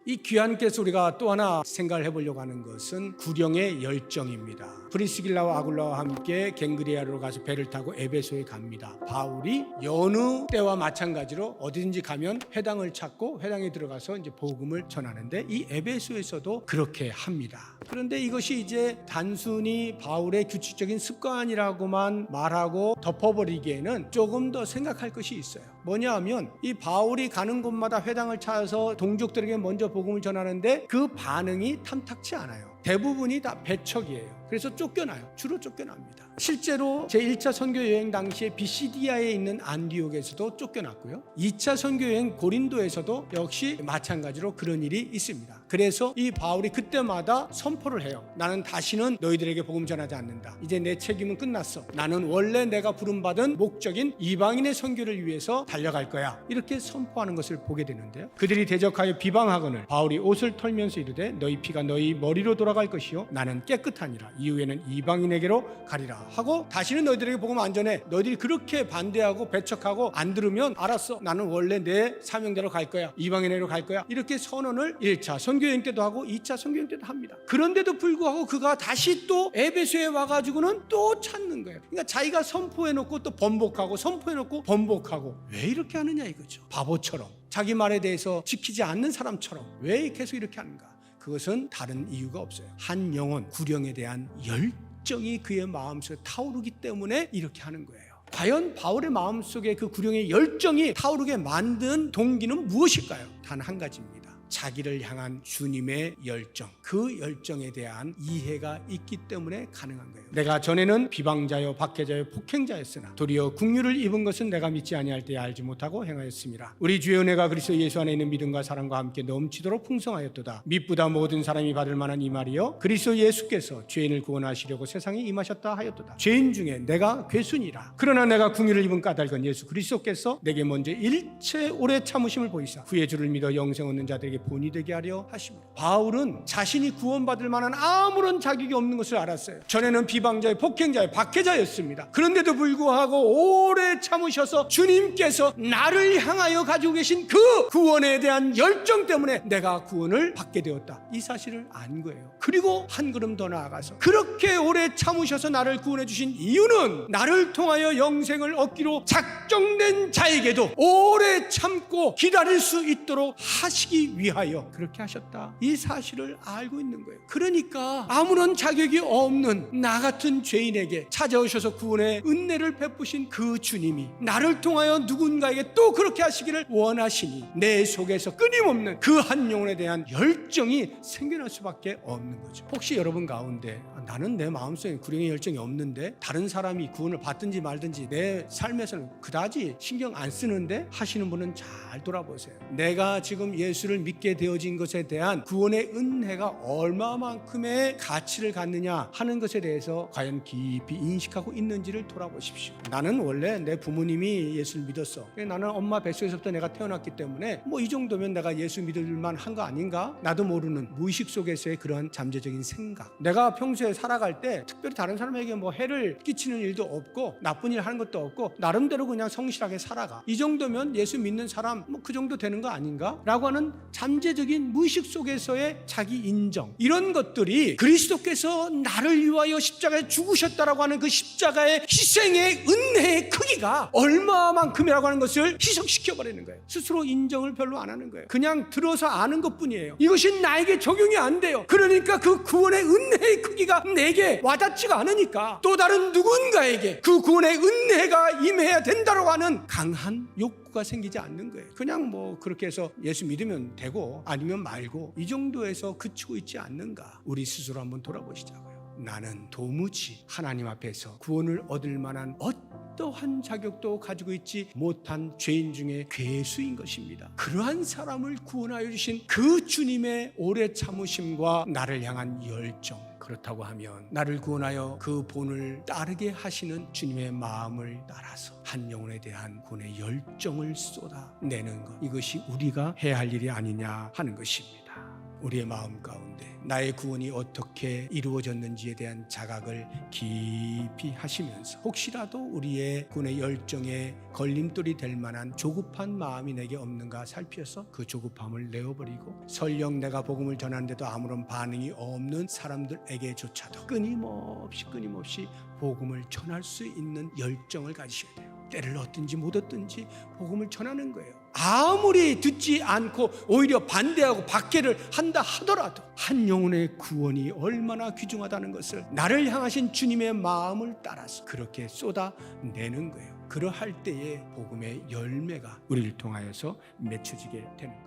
이 귀한께서 우리가 또 하나 생각을 해보려고 하는 것은 구령의 열정입니다. 프리스길라와 아굴라와 함께 갱그리아로 가서 배를 타고 에베소에 갑니다. 바울이 여느 때와 마찬가지로 어디든지 가면 회당을 찾고 회당에 들어가서 이제 복음을 전하는데 이 에베소에서도 그렇게 합니다. 그런데 이것이 이제 단순히 바울의 규칙적인 습관이라고만 말하고 덮어버리기에는 조금 더 생각할 것이 있어요. 뭐냐 하면 이 바울이 가는 곳마다 회당을 찾아서 동족들에게 먼저 복음을 전하는데 그 반응이 탐탁치 않아요. 대부분이 다 배척이에요. 그래서 쫓겨나요. 주로 쫓겨납니다. 실제로 제1차 선교 여행 당시에 비시디아에 있는 안디옥에서도 쫓겨났고요. 2차 선교 여행 고린도에서도 역시 마찬가지로 그런 일이 있습니다. 그래서 이 바울이 그때마다 선포를 해요. 나는 다시는 너희들에게 복음 전하지 않는다. 이제 내 책임은 끝났어. 나는 원래 내가 부름받은 목적인 이방인의 선교를 위해서 달려갈 거야. 이렇게 선포하는 것을 보게 되는데요. 그들이 대적하여 비방하거늘 바울이 옷을 털면서 이르되 너희 피가 너희 머리로 돌아갈 것이요 나는 깨끗하니라. 이후에는 이방인에게로 가리라 하고 다시는 너희들에게 복음 안 전해. 너희들이 그렇게 반대하고 배척하고 안 들으면 알았어. 나는 원래 내 사명대로 갈 거야. 이방인에게로 갈 거야. 이렇게 선언을 1차 선교여행 때도 하고 2차 선교여행 때도 합니다. 그런데도 불구하고 그가 다시 또 에베소에 와가지고는 또 찾는 거예요. 그러니까 자기가 선포해놓고 또 번복하고 선포해놓고 번복하고 왜 이렇게 하느냐 이거죠. 바보처럼 자기 말에 대해서 지키지 않는 사람처럼 왜 계속 이렇게 하는가. 그것은 다른 이유가 없어요. 한 영혼 구령에 대한 열정이 그의 마음속에 타오르기 때문에 이렇게 하는 거예요. 과연 바울의 마음속에 그 구령의 열정이 타오르게 만든 동기는 무엇일까요? 단 한 가지입니다. 자기를 향한 주님의 열정, 그 열정에 대한 이해가 있기 때문에 가능한 거예요. 내가 전에는 비방자요 박해자요 폭행자였으나 도리어 긍휼을 입은 것은 내가 믿지 아니할 때에 알지 못하고 행하였음이라. 우리 주의 은혜가 그리스도 예수 안에 있는 믿음과 사랑과 함께 넘치도록 풍성하였도다. 믿보다 모든 사람이 받을 만한 이 말이요 그리스도 예수께서 죄인을 구원하시려고 세상에 임하셨다 하였도다. 죄인 중에 내가 괴순이라. 그러나 내가 긍휼을 입은 까닭은 예수 그리스도께서 내게 먼저 일체 오래 참으심을 보이사 후에 주를 믿어 영생 얻는 자들에게 본이 되게 하려 하심으로. 바울은 자신이 구원받을 만한 아무런 자격이 없는 것을 알았어요. 전에는 비방자의 폭행자의 박해자였습니다. 그런데도 불구하고 오래 참으셔서 주님께서 나를 향하여 가지고 계신 그 구원에 대한 열정 때문에 내가 구원을 받게 되었다. 이 사실을 안 거예요. 그리고 한 걸음 더 나아가서 그렇게 오래 참으셔서 나를 구원해 주신 이유는 나를 통하여 영생을 얻기로 작정된 자에게도 오래 참고 기다릴 수 있도록 하시기 위하여 그렇게 하셨다. 이 사실을 알고 있는 거예요. 그러니까 아무런 자격이 없는 나 같은 죄인에게 찾아오셔서 구원의 은혜를 베푸신 그 주님이 나를 통하여 누군가에게 또 그렇게 하시기를 원하시니 내 속에서 끊임없는 그 한 영혼에 대한 열정이 생겨날 수밖에 없는 거죠. 혹시 여러분 가운데 나는 내 마음속에 구령의 열정이 없는데 다른 사람이 구원을 받든지 말든지 내 삶에서는 그다지 신경 안 쓰는데 하시는 분은 잘 돌아보세요. 내가 지금 예수를 믿게 되어진 것에 대한 구원의 은혜가 얼마만큼의 가치를 갖느냐 하는 것에 대해서 과연 깊이 인식하고 있는지를 돌아보십시오. 나는 원래 내 부모님이 예수를 믿었어. 나는 엄마 뱃속에서부터 내가 태어났기 때문에 뭐 이 정도면 내가 예수 믿을 만한 거 아닌가? 나도 모르는 무의식 속에서의 그런 잠재적인 생각. 내가 평소에 살아갈 때 특별히 다른 사람에게 뭐 해를 끼치는 일도 없고 나쁜 일 하는 것도 없고 나름대로 그냥 성실하게 살아가. 이 정도면 예수 믿는 사람 뭐 그 정도 되는 거 아닌가? 라고 하는 잠재적인 무의식 속에서의 자기 인정, 이런 것들이 그리스도께서 나를 위하여 십자가에 죽으셨다라고 하는 그 십자가의 희생의 은혜의 크기가 얼마만큼이라고 하는 것을 희석시켜버리는 거예요. 스스로 인정을 별로 안 하는 거예요. 그냥 들어서 아는 것뿐이에요. 이것이 나에게 적용이 안 돼요. 그러니까 그 구원의 은혜의 크기가 내게 와닿지가 않으니까 또 다른 누군가에게 그 구원의 은혜가 임해야 된다고 하는 강한 욕구가 생기지 않는 거예요. 그냥 뭐 그렇게 해서 예수 믿으면 되고 아니면 말고 이 정도에서 그치고 있지 않는가. 우리 스스로 한번 돌아보시자고요. 나는 도무지 하나님 앞에서 구원을 얻을 만한 어떠한 자격도 가지고 있지 못한 죄인 중에 괴수인 것입니다. 그러한 사람을 구원하여 주신 그 주님의 오래 참으심과 나를 향한 열정, 그렇다고 하면 나를 구원하여 그 본을 따르게 하시는 주님의 마음을 따라서 한 영혼에 대한 구원의 열정을 쏟아내는 것, 이것이 우리가 해야 할 일이 아니냐 하는 것입니다. 우리의 마음 가운데 나의 구원이 어떻게 이루어졌는지에 대한 자각을 깊이 하시면서 혹시라도 우리의 구원의 열정에 걸림돌이 될 만한 조급한 마음이 내게 없는가 살펴서 그 조급함을 내어버리고 설령 내가 복음을 전하는데도 아무런 반응이 없는 사람들에게조차도 끊임없이 복음을 전할 수 있는 열정을 가지셔야 돼요. 때를 얻든지 못 얻든지 복음을 전하는 거예요. 아무리 듣지 않고 오히려 반대하고 박해를 한다 하더라도 한 영혼의 구원이 얼마나 귀중하다는 것을 나를 향하신 주님의 마음을 따라서 그렇게 쏟아내는 거예요. 그러할 때에 복음의 열매가 우리를 통하여서 맺혀지게 되는 거예요.